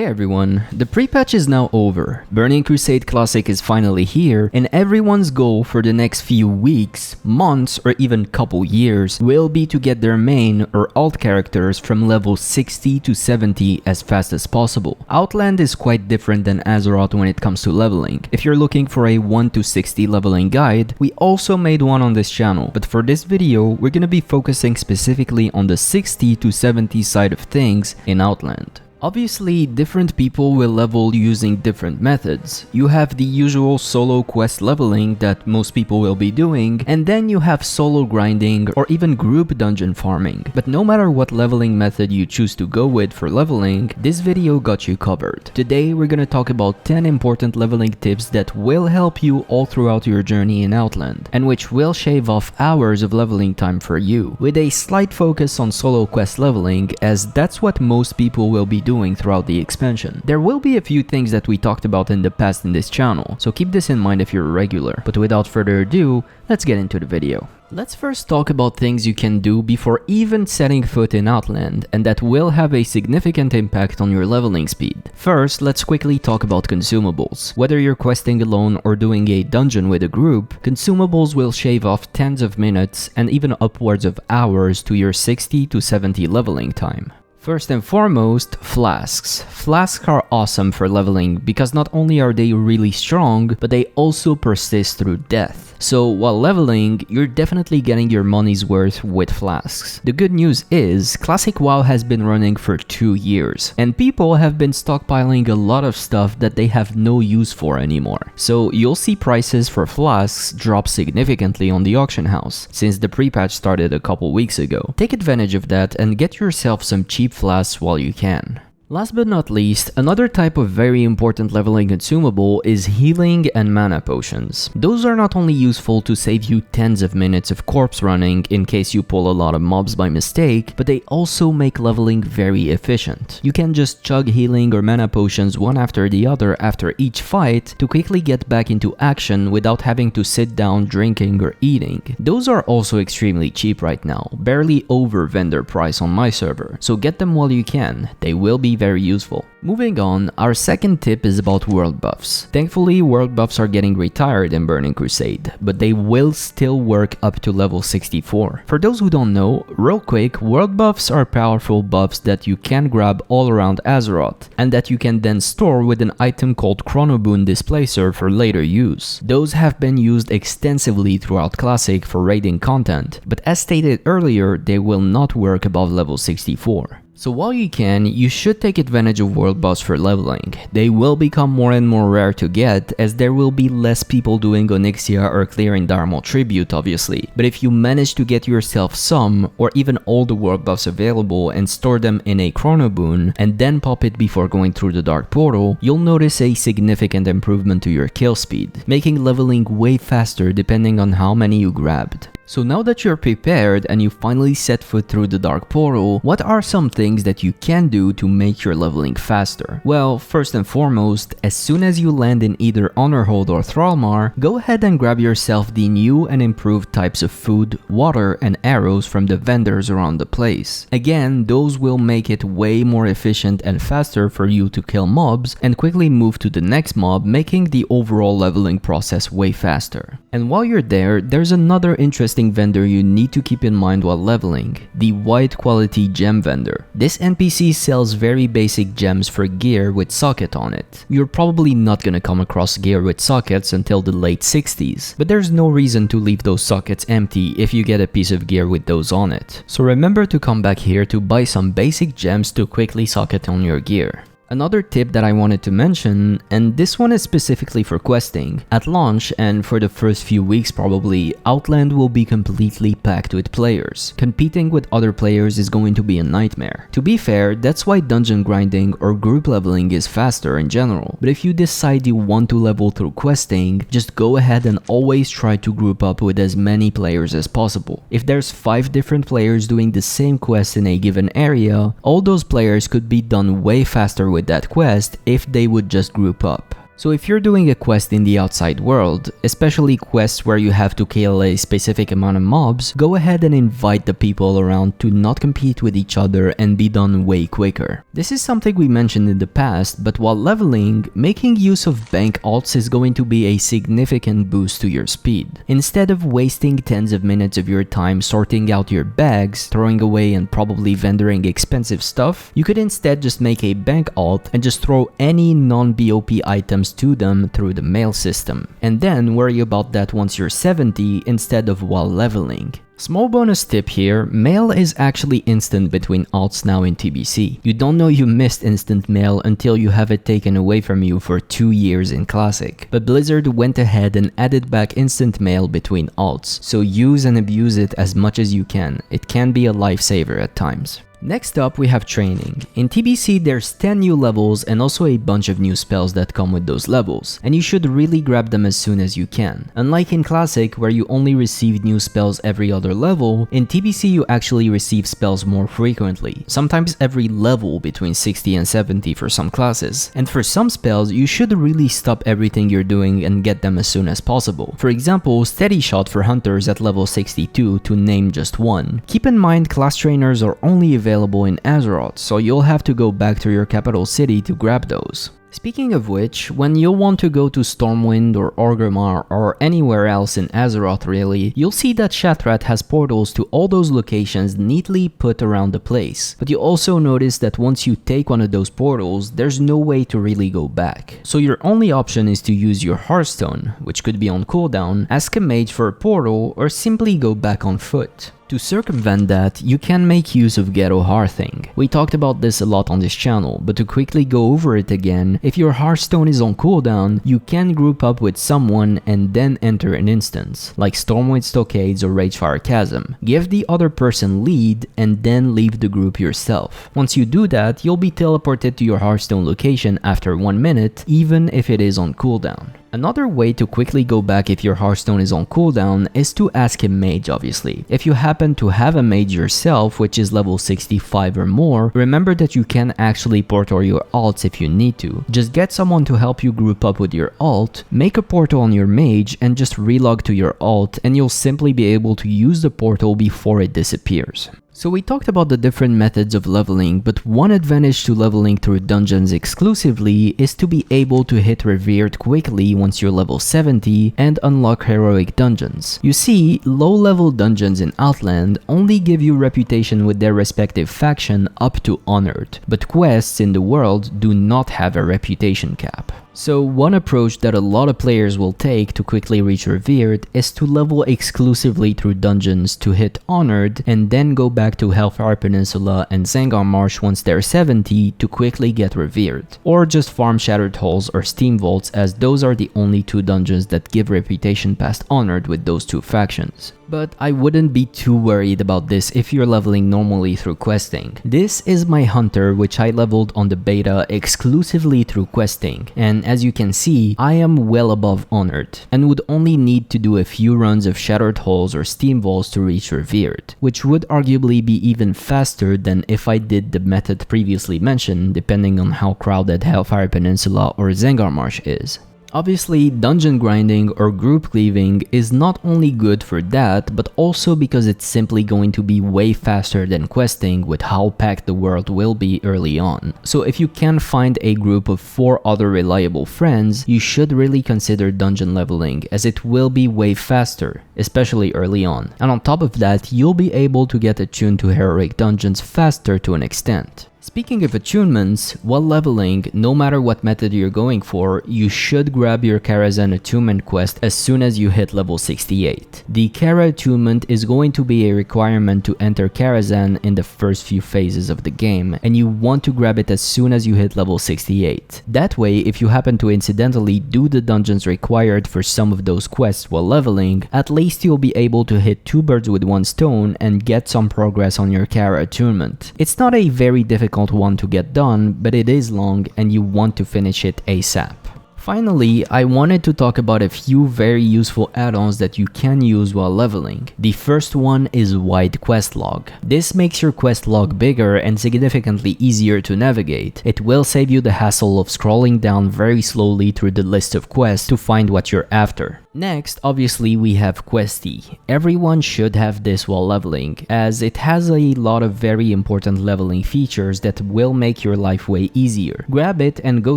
Hey everyone, the pre-patch is now over, Burning Crusade Classic is finally here, and everyone's goal for the next few weeks, months, or even couple years will be to get their main or alt characters from level 60 to 70 as fast as possible. Outland is quite different than Azeroth when it comes to leveling. If you're looking for a 1 to 60 leveling guide, we also made one on this channel, but for this video, we're gonna be focusing specifically on the 60 to 70 side of things in Outland. Obviously, different people will level using different methods. You have the usual solo quest leveling that most people will be doing, and then you have solo grinding or even group dungeon farming. But no matter what leveling method you choose to go with for leveling, this video got you covered. Today, we're gonna talk about 10 important leveling tips that will help you all throughout your journey in Outland, and which will shave off hours of leveling time for you, with a slight focus on solo quest leveling, as that's what most people will be doing throughout the expansion. There will be a few things that we talked about in the past in this channel, so keep this in mind if you're a regular. But without further ado, let's get into the video. Let's first talk about things you can do before even setting foot in Outland, and that will have a significant impact on your leveling speed. First, let's quickly talk about consumables. Whether you're questing alone or doing a dungeon with a group, consumables will shave off tens of minutes and even upwards of hours to your 60 to 70 leveling time. First and foremost, Flasks. Flasks are awesome for leveling because not only are they really strong, but they also persist through death. So while leveling, you're definitely getting your money's worth with Flasks. The good news is, Classic WoW has been running for 2 years, and people have been stockpiling a lot of stuff that they have no use for anymore. So you'll see prices for Flasks drop significantly on the auction house, since the pre-patch started a couple weeks ago. Take advantage of that and get yourself some cheap flasks while you can. Last but not least, another type of very important leveling consumable is healing and mana potions. Those are not only useful to save you tens of minutes of corpse running in case you pull a lot of mobs by mistake, but they also make leveling very efficient. You can just chug healing or mana potions one after the other after each fight to quickly get back into action without having to sit down drinking or eating. Those are also extremely cheap right now, barely over vendor price on my server, so get them while you can, they will be very useful. Moving on, our second tip is about world buffs. Thankfully, world buffs are getting retired in Burning Crusade, but they will still work up to level 64. For those who don't know, real quick, world buffs are powerful buffs that you can grab all around Azeroth, and that you can then store with an item called Chronoboon Displacer for later use. Those have been used extensively throughout Classic for raiding content, but as stated earlier, they will not work above level 64. So while you can, you should take advantage of world buffs for leveling. They will become more and more rare to get, as there will be less people doing Onyxia or clearing Dharmal Tribute obviously. But if you manage to get yourself some, or even all the world buffs available and store them in a Chronoboon, and then pop it before going through the Dark Portal, you'll notice a significant improvement to your kill speed, making leveling way faster depending on how many you grabbed. So now that you're prepared and you finally set foot through the Dark Portal, what are some things that you can do to make your leveling faster? Well, first and foremost, as soon as you land in either Honorhold or Thrallmar, go ahead and grab yourself the new and improved types of food, water, and arrows from the vendors around the place. Again, those will make it way more efficient and faster for you to kill mobs and quickly move to the next mob, making the overall leveling process way faster. And while you're there, there's another interesting vendor you need to keep in mind while leveling, the Wide Quality Gem vendor. This NPC sells very basic gems for gear with socket on it. You're probably not gonna come across gear with sockets until the late 60s, but there's no reason to leave those sockets empty if you get a piece of gear with those on it. So remember to come back here to buy some basic gems to quickly socket on your gear. Another tip that I wanted to mention, and this one is specifically for questing, at launch and for the first few weeks probably, Outland will be completely packed with players. Competing with other players is going to be a nightmare. To be fair, that's why dungeon grinding or group leveling is faster in general, but if you decide you want to level through questing, just go ahead and always try to group up with as many players as possible. If there's 5 different players doing the same quest in a given area, all those players could be done way faster with that quest if they would just group up. So if you're doing a quest in the outside world, especially quests where you have to kill a specific amount of mobs, go ahead and invite the people around to not compete with each other and be done way quicker. This is something we mentioned in the past, but while leveling, making use of bank alts is going to be a significant boost to your speed. Instead of wasting tens of minutes of your time sorting out your bags, throwing away and probably vendoring expensive stuff, you could instead just make a bank alt and just throw any non-BOP items to them through the mail system, and then worry about that once you're 70 instead of while leveling. Small bonus tip here, mail is actually instant between alts now in TBC. You don't know you missed instant mail until you have it taken away from you for 2 years in Classic. But Blizzard went ahead and added back instant mail between alts, so use and abuse it as much as you can. It can be a lifesaver at times. Next up, we have training. In TBC, there's 10 new levels and also a bunch of new spells that come with those levels, and you should really grab them as soon as you can. Unlike in Classic, where you only receive new spells every other level, in TBC you actually receive spells more frequently, sometimes every level between 60 and 70 for some classes. And for some spells, you should really stop everything you're doing and get them as soon as possible. For example, Steady Shot for Hunters at level 62, to name just one. Keep in mind, class trainers are only available in Azeroth, so you'll have to go back to your capital city to grab those. Speaking of which, when you'll want to go to Stormwind or Orgrimmar or anywhere else in Azeroth really, you'll see that Shattrath has portals to all those locations neatly put around the place. But you also notice that once you take one of those portals, there's no way to really go back. So your only option is to use your Hearthstone, which could be on cooldown, ask a mage for a portal, or simply go back on foot. To circumvent that, you can make use of ghetto hearthing. We talked about this a lot on this channel, but to quickly go over it again, if your Hearthstone is on cooldown, you can group up with someone and then enter an instance, like Stormwind Stockades or Ragefire Chasm. Give the other person lead and then leave the group yourself. Once you do that, you'll be teleported to your Hearthstone location after 1 minute, even if it is on cooldown. Another way to quickly go back if your Hearthstone is on cooldown is to ask a mage, obviously. If you happen to have a mage yourself, which is level 65 or more, remember that you can actually portal your alts if you need to. Just get someone to help you group up with your alt, make a portal on your mage, and just relog to your alt, and you'll simply be able to use the portal before it disappears. So we talked about the different methods of leveling, but one advantage to leveling through dungeons exclusively is to be able to hit Revered quickly once you're level 70 and unlock heroic dungeons. You see, low-level dungeons in Outland only give you reputation with their respective faction up to Honored, but quests in the world do not have a reputation cap. So one approach that a lot of players will take to quickly reach Revered is to level exclusively through dungeons to hit Honored and then go back to Hellfire Peninsula and Zangar Marsh once they're 70 to quickly get Revered. Or just farm Shattered Halls or Steam Vaults, as those are the only two dungeons that give reputation past Honored with those two factions. But I wouldn't be too worried about this if you're leveling normally through questing. This is my Hunter, which I leveled on the beta exclusively through questing, and as you can see, I am well above Honored, and would only need to do a few runs of Shattered Halls or Steam Vaults to reach Revered, which would arguably be even faster than if I did the method previously mentioned, depending on how crowded Hellfire Peninsula or Zangar Marsh is. Obviously, dungeon grinding or group cleaving is not only good for that, but also because it's simply going to be way faster than questing with how packed the world will be early on. So if you can find a group of 4 other reliable friends, you should really consider dungeon leveling, as it will be way faster, especially early on. And on top of that, you'll be able to get attuned to heroic dungeons faster to an extent. Speaking of attunements, while leveling, no matter what method you're going for, you should grab your Karazhan attunement quest as soon as you hit level 68. The Kara attunement is going to be a requirement to enter Karazhan in the first few phases of the game, and you want to grab it as soon as you hit level 68. That way, if you happen to incidentally do the dungeons required for some of those quests while leveling, at least you'll be able to hit 2 birds with 1 stone and get some progress on your Kara attunement. It's not a very difficult one to get done, but it is long and you want to finish it ASAP. Finally, I wanted to talk about a few very useful add-ons that you can use while leveling. The first one is Wide Quest Log. This makes your quest log bigger and significantly easier to navigate. It will save you the hassle of scrolling down very slowly through the list of quests to find what you're after. Next, obviously, we have Questy. Everyone should have this while leveling, as it has a lot of very important leveling features that will make your life way easier. Grab it and go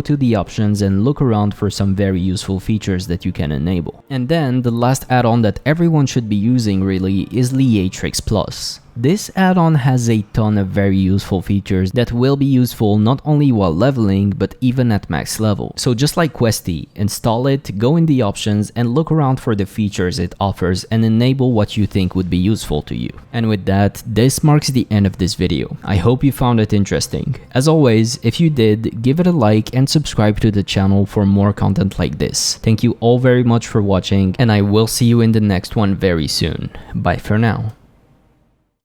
to the options and look around for some very useful features that you can enable. And then, the last add-on that everyone should be using really is Liatrix Plus. This add-on has a ton of very useful features that will be useful not only while leveling, but even at max level. So just like Questy, install it, go in the options, and look around for the features it offers and enable what you think would be useful to you. And with that, this marks the end of this video. I hope you found it interesting. As always, if you did, give it a like and subscribe to the channel for more content like this. Thank you all very much for watching, and I will see you in the next one very soon. Bye for now.